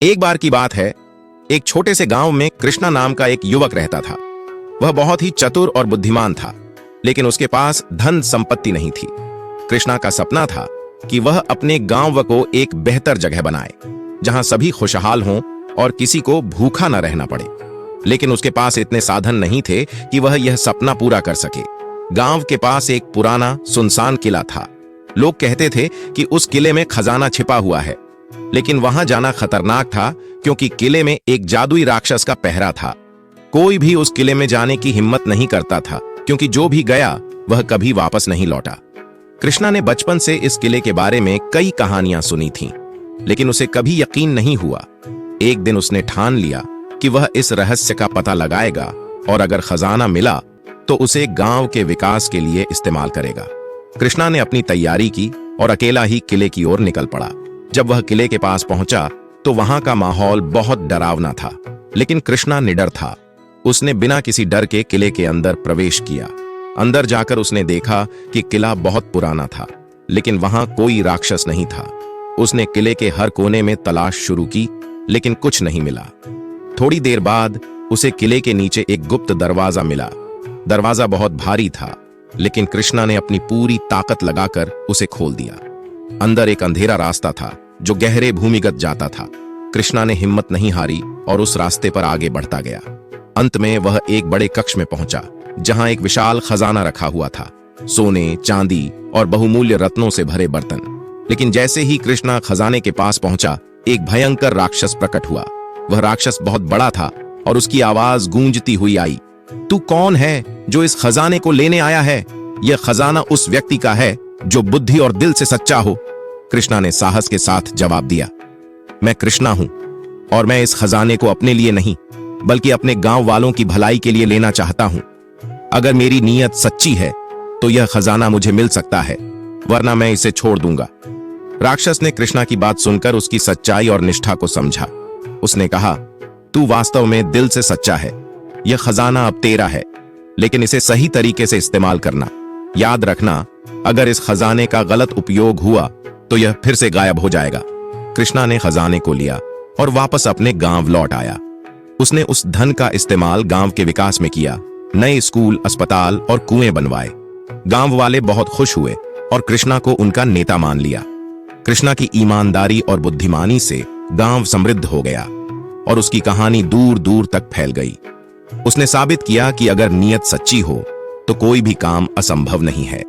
एक बार की बात है, एक छोटे से गांव में कृष्णा नाम का एक युवक रहता था। वह बहुत ही चतुर और बुद्धिमान था, लेकिन उसके पास धन संपत्ति नहीं थी। कृष्णा का सपना था कि वह अपने गांव को एक बेहतर जगह बनाए, जहां सभी खुशहाल हों और किसी को भूखा न रहना पड़े। लेकिन उसके पास इतने साधन नहीं थे कि वह यह सपना पूरा कर सके। गांव के पास एक पुराना सुनसान किला था। लोग कहते थे कि उस किले में खजाना छिपा हुआ है, लेकिन वहां जाना खतरनाक था क्योंकि किले में एक जादुई राक्षस का पहरा था। कोई भी उस किले में जाने की हिम्मत नहीं करता था, क्योंकि जो भी गया वह कभी वापस नहीं लौटा। कृष्णा ने बचपन से इस किले के बारे में कई कहानियां सुनी थीं, लेकिन उसे कभी यकीन नहीं हुआ। एक दिन उसने ठान लिया कि वह इस रहस्य का पता लगाएगा और अगर खजाना मिला तो उसे गांव के विकास के लिए इस्तेमाल करेगा। कृष्णा ने अपनी तैयारी की और अकेला ही किले की ओर निकल पड़ा। जब वह किले के पास पहुंचा तो वहां का माहौल बहुत डरावना था, लेकिन कृष्णा निडर था। उसने बिना किसी डर के किले के अंदर प्रवेश किया। अंदर जाकर उसने देखा कि किला बहुत पुराना था, लेकिन वहां कोई राक्षस नहीं था। उसने किले के हर कोने में तलाश शुरू की, लेकिन कुछ नहीं मिला। थोड़ी देर बाद उसे किले के नीचे एक गुप्त दरवाजा मिला। दरवाजा बहुत भारी था, लेकिन कृष्णा ने अपनी पूरी ताकत लगाकर उसे खोल दिया। अंदर एक अंधेरा रास्ता था जो गहरे भूमिगत जाता था। कृष्णा ने हिम्मत नहीं हारी और उस रास्ते पर आगे बढ़ता गया। अंत में वह एक बड़े कक्ष में पहुंचा, जहां एक विशाल खजाना रखा हुआ था, सोने, चांदी और बहुमूल्य रत्नों से भरे बर्तन। लेकिन जैसे ही कृष्णा खजाने के पास पहुंचा, एक भयंकर राक्षस प्रकट हुआ। वह राक्षस बहुत बड़ा था और उसकी आवाज गूंजती हुई आई, तू कौन है जो इस खजाने को लेने आया है? यह खजाना उस व्यक्ति का है जो बुद्धि और दिल से सच्चा हो। कृष्णा ने साहस के साथ जवाब दिया, मैं कृष्णा हूं और मैं इस खजाने को अपने लिए नहीं, बल्कि अपने गांव वालों की भलाई के लिए लेना चाहता हूं। अगर मेरी नीयत सच्ची है तो यह खजाना मुझे मिल सकता है, वरना मैं इसे छोड़ दूंगा। राक्षस ने कृष्णा की बात सुनकर उसकी सच्चाई और निष्ठा को समझा। उसने कहा, तू वास्तव में दिल से सच्चा है। यह खजाना अब तेरा है, लेकिन इसे सही तरीके से इस्तेमाल करना। याद रखना, अगर इस खजाने का गलत उपयोग हुआ तो यह फिर से गायब हो जाएगा। कृष्णा ने खजाने को लिया और वापस अपने गांव लौट आया। उसने उस धन का इस्तेमाल गांव के विकास में किया। नए स्कूल, अस्पताल और कुएं बनवाए। गांव वाले बहुत खुश हुए और कृष्णा को उनका नेता मान लिया। कृष्णा की ईमानदारी और बुद्धिमानी से गांव समृद्ध हो गया और उसकी कहानी दूर दूर तक फैल गई। उसने साबित किया कि अगर नीयत सच्ची हो तो कोई भी काम असंभव नहीं है।